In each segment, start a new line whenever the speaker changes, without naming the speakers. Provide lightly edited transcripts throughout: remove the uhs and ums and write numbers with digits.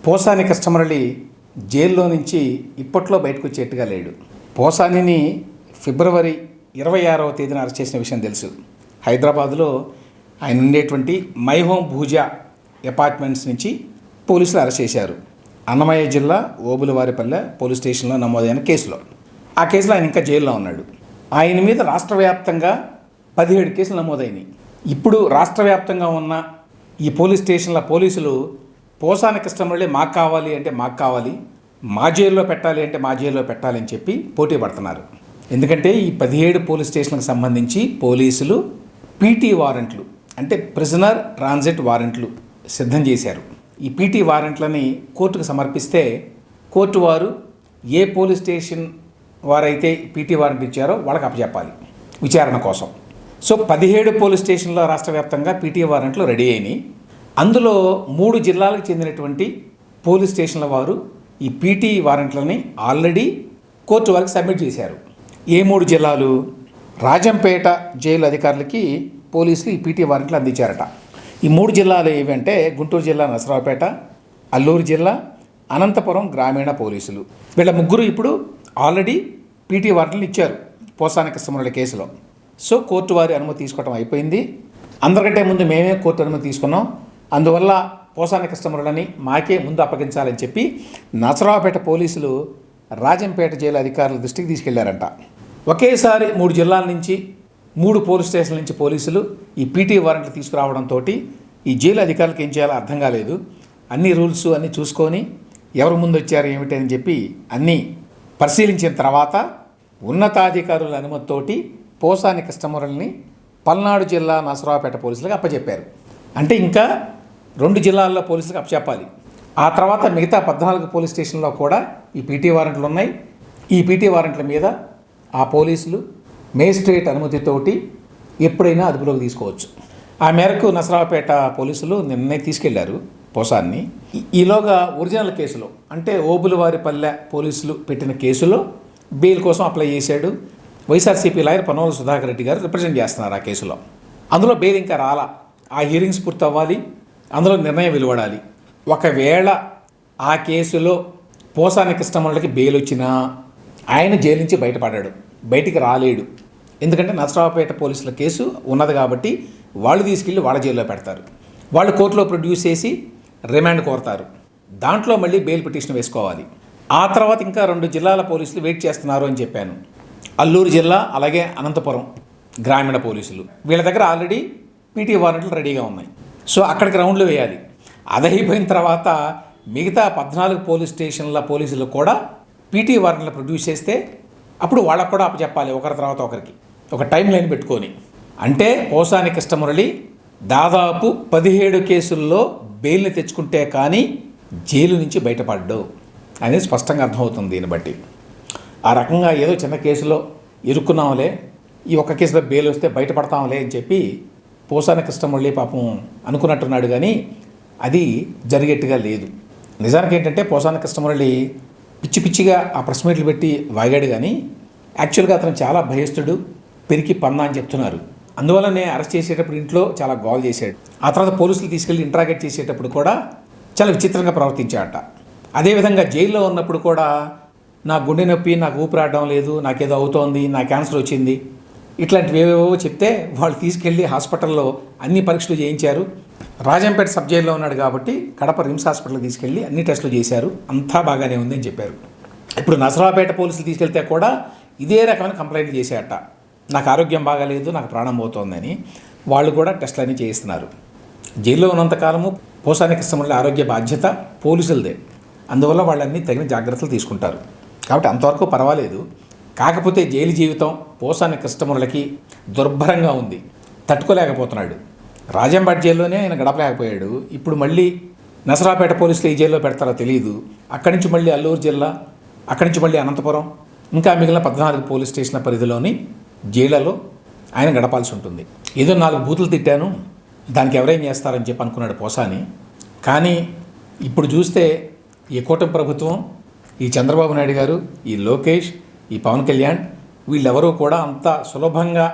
పోసాని కృష్ణమురళి జైల్లో నుంచి ఇప్పట్లో బయటకు వచ్చేట్టుగా లేడు. పోసానిని ఫిబ్రవరి 26వ తేదీన అరెస్ట్ చేసిన విషయం తెలుసు. హైదరాబాదులో ఆయన ఉండేటువంటి మై హోమ్ భూజా అపార్ట్మెంట్స్ నుంచి పోలీసులు అరెస్ట్ చేశారు. అన్నమయ్య జిల్లా ఓబులవారిపల్లె పోలీస్ స్టేషన్లో నమోదైన కేసులో. ఆ కేసులో ఆయన ఇంకా జైల్లో ఉన్నాడు. ఆయన మీద రాష్ట్ర వ్యాప్తంగా 17 కేసులు నమోదైనవి. ఇప్పుడు రాష్ట్ర వ్యాప్తంగా ఉన్న ఈ పోలీస్ స్టేషన్ల పోలీసులు పోసాని కృష్ణమురళి మాకు కావాలి అంటే మాకు కావాలి, మా జైల్లో పెట్టాలి అంటే మా జైల్లో పెట్టాలి అని చెప్పి పోటీ పడుతున్నారు. ఎందుకంటే ఈ 17 పోలీస్ స్టేషన్లకు సంబంధించి పోలీసులు పీటీ వారెంట్లు అంటే ప్రిజనర్ ట్రాన్సిట్ వారెంట్లు సిద్ధం చేశారు. ఈ పీటీ వారెంట్లని కోర్టుకు సమర్పిస్తే కోర్టు వారు ఏ పోలీస్ స్టేషన్ వారైతే పీటీ వారెంట్ ఇచ్చారో వాళ్ళకి అప్పచెప్పాలి విచారణ కోసం. సో 17 పోలీస్ స్టేషన్లో రాష్ట్ర వ్యాప్తంగా పీటీ వారెంట్లు రెడీ అయినాయి. అందులో 3 జిల్లాలకు చెందినటువంటి పోలీస్ స్టేషన్ల వారు ఈ పీటీ వారెంట్లని ఆల్రెడీ కోర్టు వారికి సబ్మిట్ చేశారు. ఏ 3 జిల్లాలు? రాజంపేట జైలు అధికారులకి పోలీసులు ఈ పీటీ వారెంట్లు అందించారట. ఈ 3 జిల్లాలు ఏవంటే గుంటూరు జిల్లా నసరావుపేట, అల్లూరు జిల్లా, అనంతపురం గ్రామీణ పోలీసులు. వీళ్ళ ముగ్గురు ఇప్పుడు ఆల్రెడీ పీటీ వారెంట్లు ఇచ్చారు పోసాని కృష్ణమురళి కేసులో. సో కోర్టు వారి అనుమతి తీసుకోవడం అయిపోయింది. అందరికంటే ముందు మేమే కోర్టు అనుమతి తీసుకున్నాం. అందువల్ల పోసాని కృష్ణమురళిని మాకే ముందు అప్పగించాలని చెప్పి నసరావుపేట పోలీసులు రాజంపేట జైలు అధికారుల దృష్టికి తీసుకెళ్లారంట. ఒకేసారి 3 జిల్లాల నుంచి 3 పోలీస్ స్టేషన్ల నుంచి పోలీసులు ఈ పీటీ వారెంట్లు తీసుకురావడంతో ఈ జైలు అధికారులకు ఏం చేయాలో అర్థం కాలేదు. అన్ని రూల్స్ అన్నీ చూసుకొని ఎవరు ముందు వచ్చారు ఏమిటి అని చెప్పి అన్నీ పరిశీలించిన తర్వాత ఉన్నతాధికారుల అనుమతితోటి పోసాని కృష్ణమురళిని పల్నాడు జిల్లా నసరావుపేట పోలీసులకు అప్పచెప్పారు. అంటే ఇంకా 2 జిల్లాల్లో పోలీసులకు అప్పచెప్పాలి. ఆ తర్వాత మిగతా 14 పోలీస్ స్టేషన్లో కూడా ఈ పీటీ వారెంట్లు ఉన్నాయి. ఈ పీటీ వారెంట్ల మీద ఆ పోలీసులు మేజిస్ట్రేట్ అనుమతితోటి ఎప్పుడైనా అదుపులోకి తీసుకోవచ్చు. ఆ మేరకు నసరావుపేట పోలీసులు నిన్నే తీసుకెళ్లారు పోసాన్ని. ఈలోగా ఒరిజినల్ కేసులో అంటే ఓబులవారిపల్లె పోలీసులు పెట్టిన కేసులో బెయిల్ కోసం అప్లై చేశాడు. వైఎస్ఆర్సీపీ లాయర్ పనోల సుధాకర్ రెడ్డి గారు రిప్రజెంట్ చేస్తున్నారు ఆ కేసులో. అందులో బెయిల్ ఇంకా రాలా. ఆ హియరింగ్స్ పూర్తి అవ్వాలి, అందులో నిర్ణయం వెలువడాలి. ఒకవేళ ఆ కేసులో పోసాని కృష్ణమురళికి బెయిల్ వచ్చినా ఆయన జైలు నుంచి బయటపడ్డాడు, బయటికి రాలేడు. ఎందుకంటే నసరావుపేట పోలీసుల కేసు ఉన్నది కాబట్టి వాళ్ళు తీసుకెళ్ళి వాళ్ళ జైల్లో పెడతారు. వాళ్ళు కోర్టులో ప్రొడ్యూస్ చేసి రిమాండ్ కోరతారు. దాంట్లో మళ్ళీ బెయిల్ పిటిషన్ వేసుకోవాలి. ఆ తర్వాత ఇంకా 2 జిల్లాల పోలీసులు వెయిట్ చేస్తున్నారు అని చెప్పాను. అల్లూరు జిల్లా అలాగే అనంతపురం గ్రామీణ పోలీసులు. వీళ్ళ దగ్గర ఆల్రెడీ పీటీ వారెంట్లు రెడీగా ఉన్నాయి. సో అక్కడికి రౌండ్లు వేయాలి. అదైపోయిన తర్వాత మిగతా 14 పోలీస్ స్టేషన్ల పోలీసులు కూడా పీటీ వారెంట్లు ప్రొడ్యూస్ చేస్తే అప్పుడు వాళ్ళకు కూడా అప్పచెప్పాలి ఒకరి తర్వాత ఒకరికి, ఒక టైం లైన్ పెట్టుకొని. అంటే పోసాని కృష్ణమురళి దాదాపు 17 కేసుల్లో బెయిల్ని తెచ్చుకుంటే కానీ జైలు నుంచి బయటపడ్డావు అనేది స్పష్టంగా అర్థమవుతుంది. దీన్ని బట్టి ఆ రకంగా ఏదో చిన్న కేసులో ఇరుక్కున్నాంలే, ఈ ఒక్క కేసులో బెయిల్ వస్తే బయటపడతాంలే అని చెప్పి పోసాని కృష్ణమురళి పాపం అనుకున్నట్టున్నాడు. కానీ అది జరిగేట్టుగా లేదు. నిజానికి ఏంటంటే పోసాని కృష్ణమురళి పిచ్చి పిచ్చిగా ఆ ప్రెస్ మీట్లు పెట్టి వాగాడు. కానీ యాక్చువల్గా అతను చాలా భయస్తుడు, పెరికి పన్నా అని చెప్తున్నారు. అందువల్లనే అరెస్ట్ చేసేటప్పుడు ఇంట్లో చాలా గోల్ చేశాడు. ఆ తర్వాత పోలీసులు తీసుకెళ్ళి ఇంట్రాగేట్ చేసేటప్పుడు కూడా చాలా విచిత్రంగా ప్రవర్తించాడట. అదేవిధంగా జైల్లో ఉన్నప్పుడు కూడా నా గుండె నొప్పి, నాకు ఊపిరాడడం లేదు, నాకేదో అవుతోంది, నా క్యాన్సర్ వచ్చింది, ఇట్లాంటివి ఏవేవో చెప్తే వాళ్ళు తీసుకెళ్ళి హాస్పిటల్లో అన్ని పరీక్షలు చేయించారు. రాజంపేట సబ్ జైల్లో ఉన్నాడు కాబట్టి కడప రిమ్స్ హాస్పిటల్కి తీసుకెళ్ళి అన్ని టెస్టులు చేశారు. అంతా బాగానే ఉంది అని చెప్పారు. ఇప్పుడు నసరావుపేట పోలీసులు తీసుకెళ్తే కూడా ఇదే రకమైన కంప్లైంట్ చేశారట. నాకు ఆరోగ్యం బాగాలేదు, నాకు ప్రాణం పోతోందని. వాళ్ళు కూడా టెస్టులు అన్నీ చేయిస్తున్నారు. జైల్లో ఉన్నంతకాలము పోసాని కృష్ణమురళి ఆరోగ్య బాధ్యత పోలీసులదే. అందువల్ల వాళ్ళన్నీ తగిన జాగ్రత్తలు తీసుకుంటారు. కాబట్టి అంతవరకు పర్వాలేదు. కాకపోతే జైలు జీవితం పోసాని కృష్ణమురళికి దుర్భరంగా ఉంది, తట్టుకోలేకపోతున్నాడు. రాజంపేట జైల్లోనే ఆయన గడపలేకపోయాడు. ఇప్పుడు మళ్ళీ నసరావుపేట పోలీసులు ఈ జైల్లో పెడతారో తెలియదు. అక్కడి నుంచి మళ్ళీ అల్లూరు జిల్లా, అక్కడి నుంచి మళ్ళీ అనంతపురం, ఇంకా మిగిలిన 14 పోలీస్ స్టేషన్ల పరిధిలోని జైళ్లలో ఆయన గడపాల్సి ఉంటుంది. ఏదో 4 బూతులు తిట్టాను, దానికి ఎవరేం చేస్తారని చెప్పి అనుకున్నాడు పోసాని. కానీ ఇప్పుడు చూస్తే ఈ కూటమి ప్రభుత్వం, ఈ చంద్రబాబు నాయుడు గారు, ఈ లోకేష్, ఈ పవన్ కళ్యాణ్ వీళ్ళెవరూ కూడా అంత సులభంగా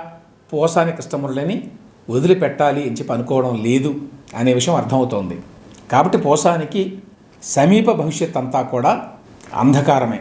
పోసాని కృష్ణమురళిని వదిలిపెట్టాలి అని చెప్పి అనుకోవడం లేదు అనే విషయం అర్థమవుతోంది. కాబట్టి పోసానికి సమీప భవిష్యత్ అంతా కూడా అంధకారమే.